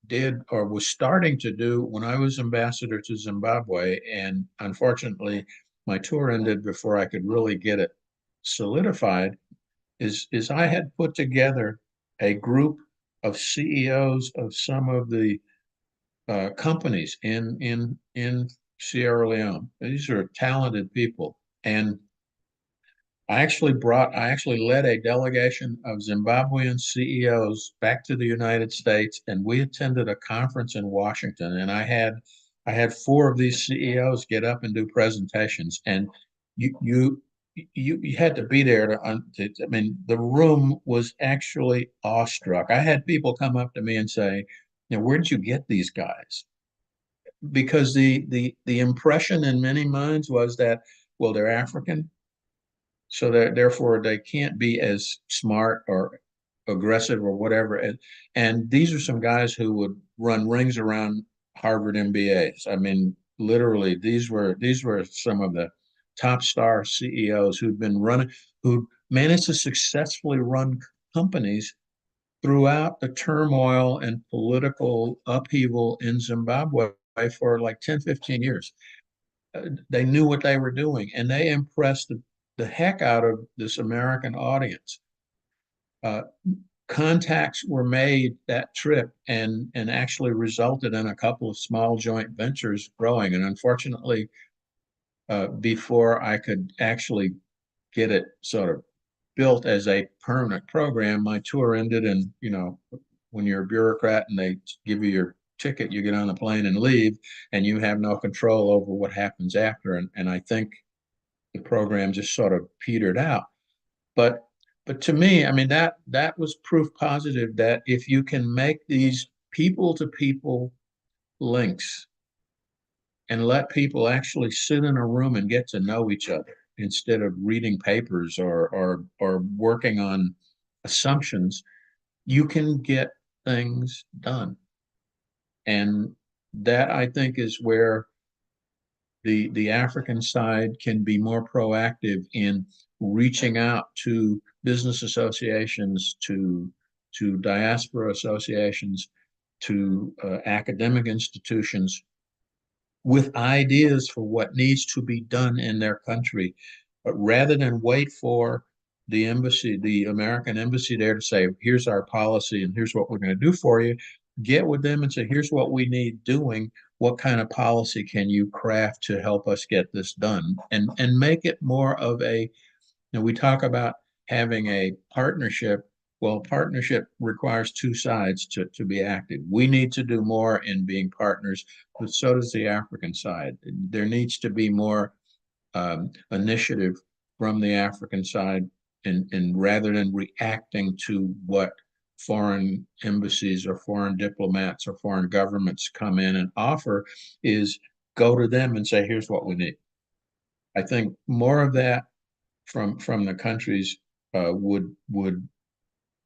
did or was starting to do when I was ambassador to Zimbabwe, and unfortunately my tour ended before I could really get it solidified, is I had put together a group of CEOs of some of the companies in Sierra Leone. These are talented people, and I actually led a delegation of Zimbabwean CEOs back to the United States, and we attended a conference in Washington. And I had four of these CEOs get up and do presentations, and you you you had to be there I mean, the room was actually awestruck. I had people come up to me and say, where did you get these guys? Because the impression in many minds was that, well, they're African, so that therefore they can't be as smart or aggressive or whatever. And these are some guys who would run rings around Harvard MBAs. I mean, literally, these were some of the top star CEOs who managed to successfully run companies throughout the turmoil and political upheaval in Zimbabwe for like 10, 15 years. They knew what they were doing, and they impressed the heck out of this American audience. Uh, Contacts were made that trip, and actually resulted in a couple of small joint ventures growing. And unfortunately, before I could actually get it sort of built as a permanent program, my tour ended. And when you're a bureaucrat and they give you your ticket, you get on a plane and leave, and you have no control over what happens after. And I think the program just sort of petered out. But to me, I mean, that was proof positive that if you can make these people to people links and let people actually sit in a room and get to know each other instead of reading papers or working on assumptions, you can get things done. And that I think is where the African side can be more proactive in reaching out to business associations, to diaspora associations, to academic institutions with ideas for what needs to be done in their country, but rather than wait for the embassy, the American embassy there to say, here's our policy and here's what we're going to do for you, get with them and say, here's what we need doing. What kind of policy can you craft to help us get this done? And make it more of a, we talk about having a partnership. Well, partnership requires two sides to be active. We need to do more in being partners, but so does the African side. There needs to be more initiative from the African side, and rather than reacting to what foreign embassies or foreign diplomats or foreign governments come in and offer, is go to them and say, here's what we need. I think more of that from the countries would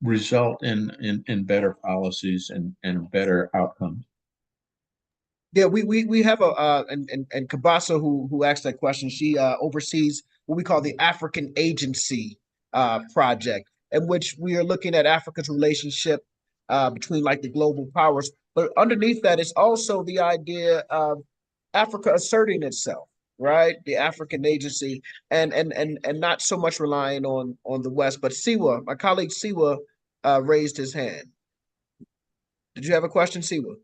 result in better policies and better outcomes. Yeah, we have a and Kabasa who asked that question. She oversees what we call the African Agency project, in which we are looking at Africa's relationship between like the global powers. But underneath that is also the idea of Africa asserting itself, right? The African Agency, and not so much relying on the West. But Siwa, my colleague Siwa, raised his hand. Did you have a question, Siwa?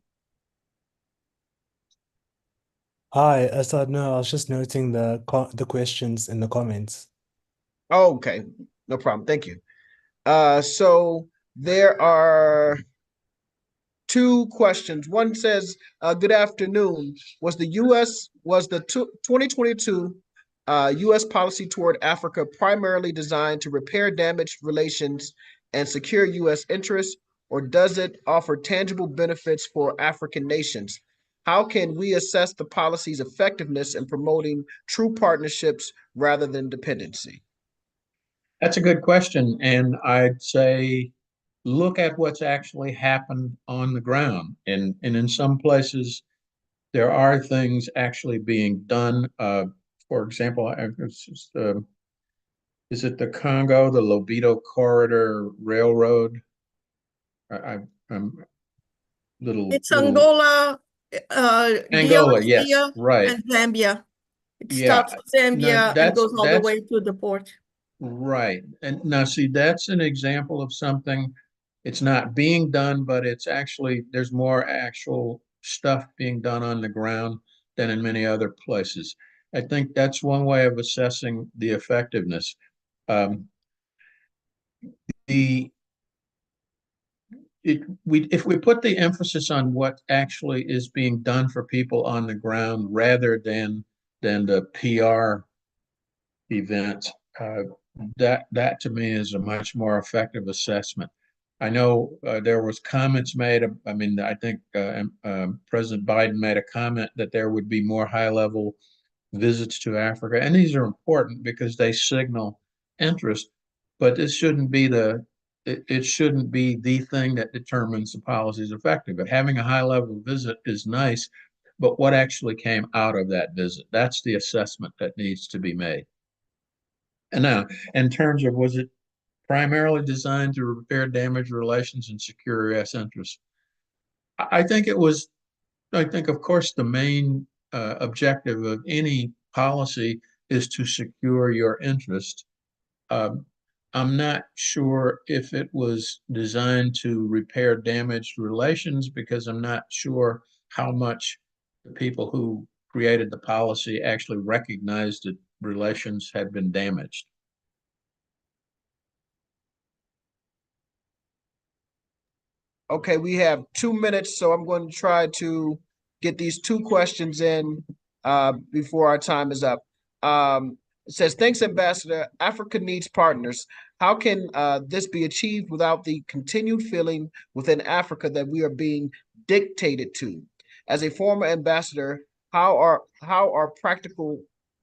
Hi, Asad. No, I was just noting the questions in the comments. Oh, okay, no problem. Thank you. So there are two questions. One says, "Good afternoon. Was the 2022 U.S. policy toward Africa primarily designed to repair damaged relations and secure U.S. interests, or does it offer tangible benefits for African nations? How can we assess the policy's effectiveness in promoting true partnerships rather than dependency?" That's a good question. And I'd say look at what's actually happened on the ground. And in some places, there are things actually being done. For example, is it the Congo, the Lobito Corridor Railroad? I'm little. It's Angola, Angola, yes, DRC, right. and Zambia. It Yeah, starts with no, Zambia and goes all the way to the port. Right. And now, see, that's an example of something, it's not being done, but it's actually, there's more actual stuff being done on the ground than in many other places. I think that's one way of assessing the effectiveness. The if we put the emphasis on what actually is being done for people on the ground rather than the PR event, that to me is a much more effective assessment. I know there was comments made. I mean, I think President Biden made a comment that there would be more high-level visits to Africa, and these are important because they signal interest. But this shouldn't be it shouldn't be the thing that determines the policy is effective. But having a high-level visit is nice, but what actually came out of that visit? That's the assessment that needs to be made. And now, in terms of, was it primarily designed to repair damaged relations and secure U.S. interests? I think it was, I think, of course, the main objective of any policy is to secure your interest. I'm not sure if it was designed to repair damaged relations, because I'm not sure how much the people who created the policy actually recognized that relations had been damaged. Okay, we have 2 minutes, so I'm going to try to get these two questions in before our time is up. It says, thanks, Ambassador. Africa needs partners. How can this be achieved without the continued feeling within Africa that we are being dictated to? As a former ambassador, how are practical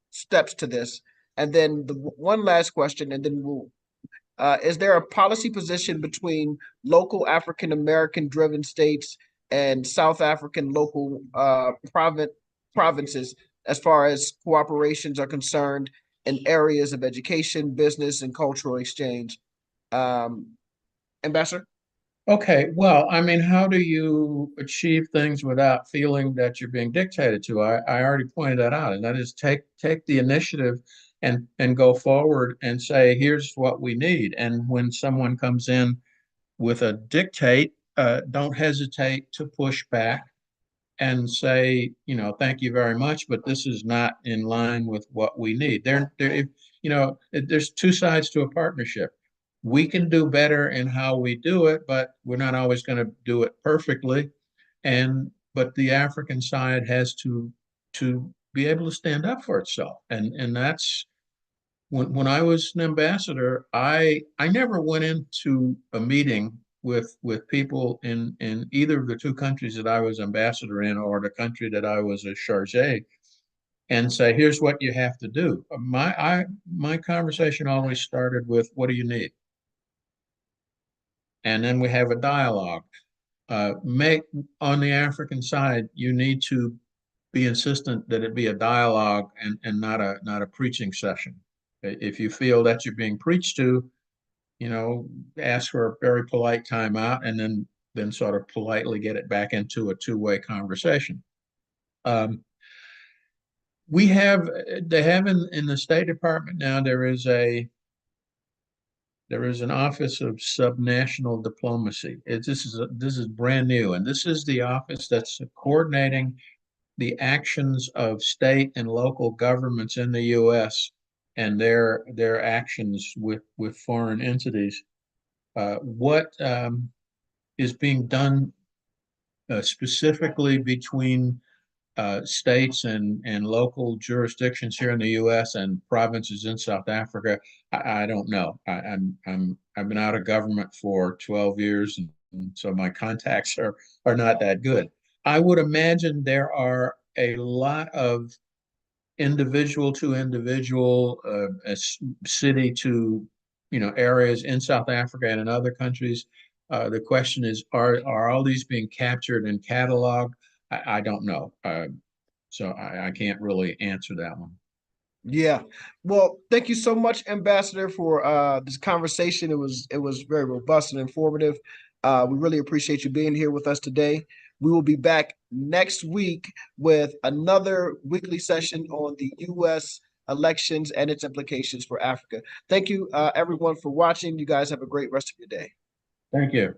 steps to this? And then the one last question, and then we'll is there a policy position between local African American driven states and South African local provinces as far as cooperations are concerned in areas of education, business, and cultural exchange? Ambassador? Okay, well, I mean, how do you achieve things without feeling that you're being dictated to? I already pointed that out, and that is take the initiative and go forward and say, here's what we need. And when someone comes in with a dictate, don't hesitate to push back and say, you know, thank you very much, but this is not in line with what we need. There's two sides to a partnership. We can do better in how we do it, but we're not always going to do it perfectly. But the African side has to be able to stand up for itself. And that's when I was an ambassador, I never went into a meeting with people in either of the two countries that I was ambassador in or the country that I was a charge and say, here's what you have to do. My conversation always started with, what do you need? And then we have a dialogue. On the African side, you need to be insistent that it be a dialogue and not a preaching session. If you feel that you're being preached to, you know, ask for a very polite timeout and then sort of politely get it back into a two-way conversation. They have in the State Department now, there is an office of subnational diplomacy. This is brand new, and this is the office that's coordinating the actions of state and local governments in the U.S. and their actions with foreign entities. What is being done specifically between states and local jurisdictions here in the U.S. and provinces in South Africa, I don't know. I've been out of government for 12 years, and so my contacts are not that good. I would imagine there are a lot of individual to individual, city to areas in South Africa and in other countries. The question is, are all these being captured and cataloged? I don't know. So I can't really answer that one. Yeah. Well, thank you so much, Ambassador, for this conversation. It was very robust and informative. We really appreciate you being here with us today. We will be back next week with another weekly session on the U.S. elections and its implications for Africa. Thank you, everyone, for watching. You guys have a great rest of your day. Thank you.